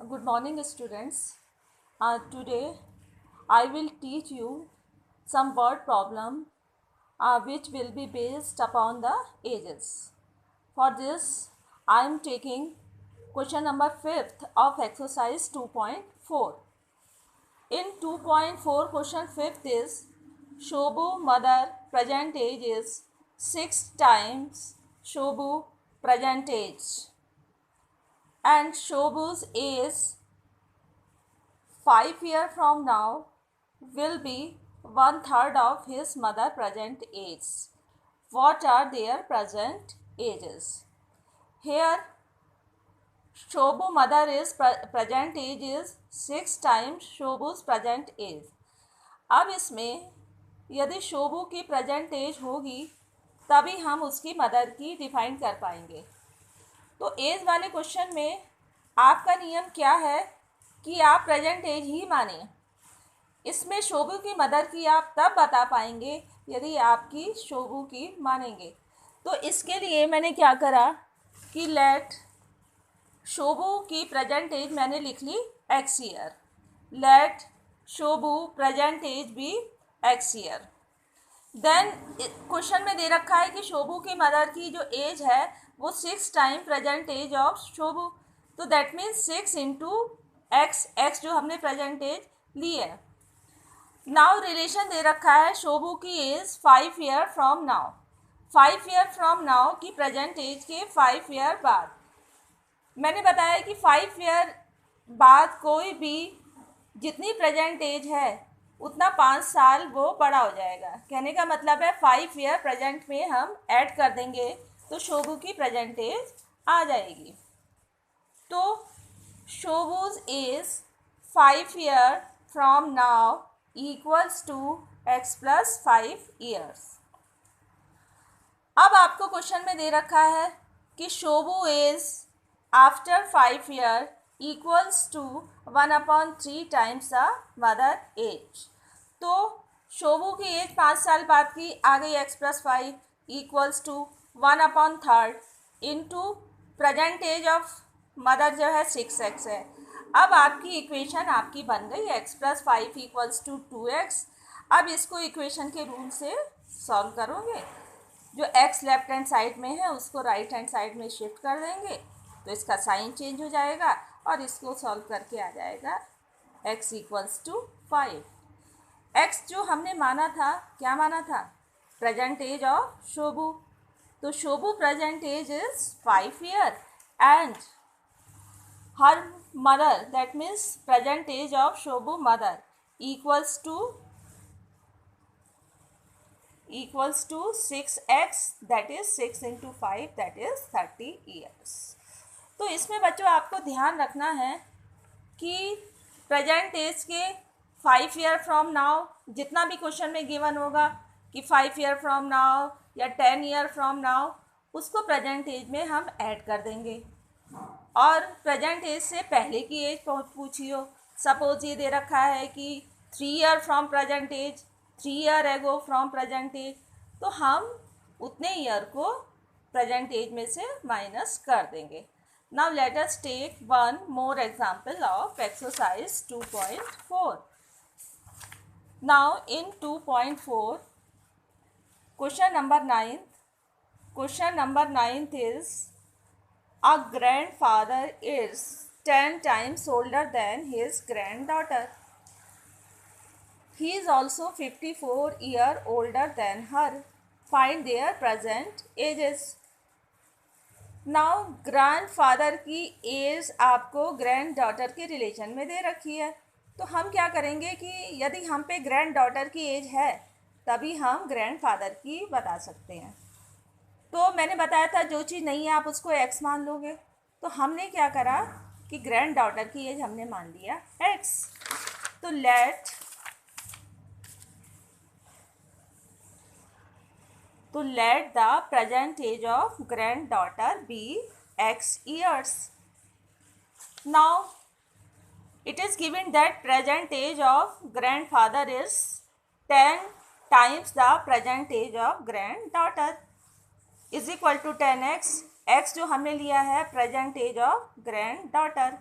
Good morning, students. Today I will teach you some word problem which will be based upon the ages. For this, I am taking question number 5th of exercise 2.4. In 2.4, question 5th is Shobu mother present age is 6 times Shobu present age, and Shobu's age 5 years from now will be 1/3 of his mother present age. What are their present ages? Here Shobu mother is present age is 6 times Shobu's present age. अब इसमें यदि शोभू की present as होगी तभी हम उसकी mother की define कर पाएंगे। तो एज वाले क्वेश्चन में आपका नियम क्या है कि आप प्रेजेंट एज ही माने। इसमें शोभू की मदर की आप तब बता पाएंगे यदि आपकी शोभू की मानेंगे। तो इसके लिए मैंने क्या करा कि लेट शोभू की प्रेजेंट एज मैंने लिख ली x year, let Shobhu present age भी x ईयर। देन क्वेश्चन में दे रखा है कि शोभू की मदर की जो एज है वो 6 time present age of Shobhu, तो दैट मीन्स 6 इंटू एक्स जो हमने प्रेजेंट एज ली है। नाउ रिलेशन दे रखा है शोभू की age 5 year from now, 5 year from now की प्रेजेंट एज के 5 ईयर बाद। मैंने बताया कि 5 ईयर बाद कोई भी जितनी प्रेजेंट एज है उतना 5 साल वो बड़ा हो जाएगा। कहने का मतलब है 5 ईयर प्रेजेंट में हम ऐड कर देंगे तो शोभू की प्रेजेंट एज आ जाएगी। तो Shobhu's age 5 year from now equals to x plus 5 years. अब आपको क्वेश्चन में दे रखा है कि Shobhu age after 5 year equals to 1/3 times the mother age. तो शोभू की एज 5 साल बाद की आ गई x plus 5 equals to 1/3 into present age of mother जो है 6x है। अब आपकी इक्वेशन आपकी बन गई x plus 5 equals to 2x। अब इसको इक्वेशन के रूल से सॉल्व करोगे, जो x लेफ्ट हैंड साइड में है उसको राइट हैंड साइड में शिफ्ट कर देंगे तो इसका साइन चेंज हो जाएगा और इसको सॉल्व करके आ जाएगा x इक्वल्स टू 5। x जो हमने माना था, क्या माना था? Present age of Shobhu. तो Shobhu present age is 5 year and her mother that means present age of Shobhu mother equals to 6x, that is 6 into 5 that is 30 years. तो इसमें बच्चों आपको ध्यान रखना है कि प्रेजेंट एज के 5 ईयर फ्रॉम नाउ जितना भी क्वेश्चन में गिवन होगा कि 5 ईयर फ्रॉम नाउ या 10 ईयर फ्रॉम नाउ, उसको प्रेजेंट एज में हम ऐड कर देंगे। और प्रेजेंट एज से पहले की एज पूछी हो, सपोज ये दे रखा है कि 3 year from present age, 3 year ago from present age, तो हम उतने ईयर को प्रेजेंट एज में से माइनस कर देंगे। Now let us take one more example of exercise 2.4. Now in 2.4, question number 9th is a grandfather is 10 times older than his granddaughter. He is also 54 years older than her. Find their present ages. Now grandfather की as आपको grand daughter के relation में दे रखी है, तो हम क्या करेंगे कि यदि हम पे ग्रैंड डॉटर की एज है तभी हम ग्रैंडफादर की बता सकते हैं। तो मैंने बताया था जो चीज़ नहीं है आप उसको x मान लोगे, तो हमने क्या करा कि ग्रैंड डॉटर की एज हमने मान लिया x। तो let the present age of granddaughter be x years. Now it is given that present age of grandfather is 10 times the present age of granddaughter is equal to 10x। x जो हमने लिया है present age of granddaughter.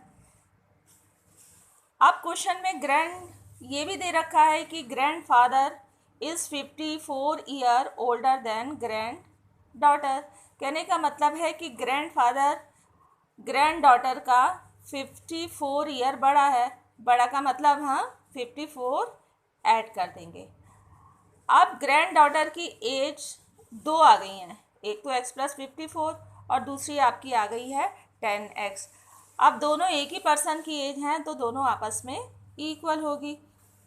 अब question में ये भी दे रखा है कि grandfather is 54 year older than granddaughter. कहने का मतलब है कि ग्रैंडफादर ग्रैंड डॉटर का 54 ईयर बड़ा है। बड़ा का मतलब हाँ 54 ऐड कर देंगे। अब ग्रैंड डॉटर की एज 2 आ गई हैं, एक तो x + 54 और दूसरी आपकी आ गई है 10x। अब दोनों एक ही पर्सन की एज हैं तो दोनों आपस में इक्वल होगी,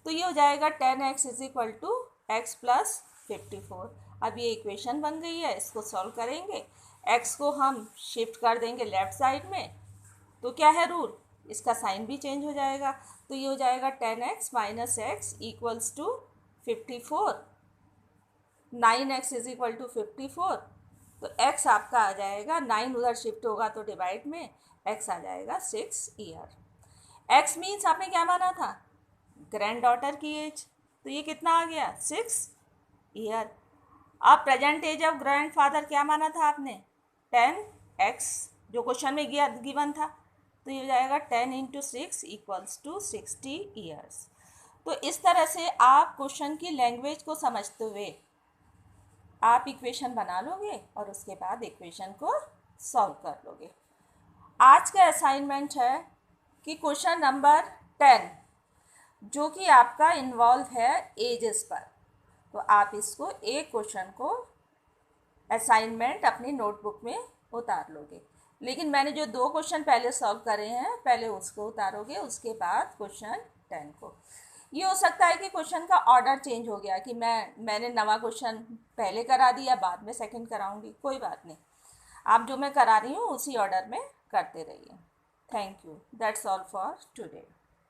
तो ये हो जाएगा 10x = x + 54। अब ये इक्वेशन बन गई है, इसको सॉल्व करेंगे। x को हम शिफ्ट कर देंगे लेफ्ट साइड में, तो क्या है रूल, इसका साइन भी चेंज हो जाएगा, तो ये हो जाएगा 10x - x = 54। 9x = 54, तो x आपका आ जाएगा, 9 उधर शिफ्ट होगा तो डिवाइड में x आ जाएगा 6 ईयर। x मीन्स आपने क्या माना था, ग्रैंड डॉटर की एज, तो ये कितना आ गया 6 ईयर। अब present age of grandfather क्या माना था आपने, 10x, जो क्वेश्चन में गिवन था, तो ये हो जाएगा 10 × 6 = 60 ईयर्स। तो इस तरह से आप क्वेश्चन की लैंग्वेज को समझते हुए आप इक्वेशन बना लोगे और उसके बाद इक्वेशन को सॉल्व कर लोगे। आज का असाइनमेंट है कि क्वेश्चन नंबर 10 जो कि आपका इन्वॉल्व है एजेस पर, तो आप इसको एक क्वेश्चन को असाइनमेंट अपनी नोटबुक में उतार लोगे। लेकिन मैंने जो 2 क्वेश्चन पहले सॉल्व करे हैं, पहले उसको उतारोगे, उसके बाद क्वेश्चन 10 को। ये हो सकता है कि क्वेश्चन का ऑर्डर चेंज हो गया कि मैंने नवा क्वेश्चन पहले करा दिया, बाद में सेकंड कराऊंगी, कोई बात नहीं, आप जो मैं करा रही हूँ उसी ऑर्डर में करते रहिए। Thank you, that's all for today.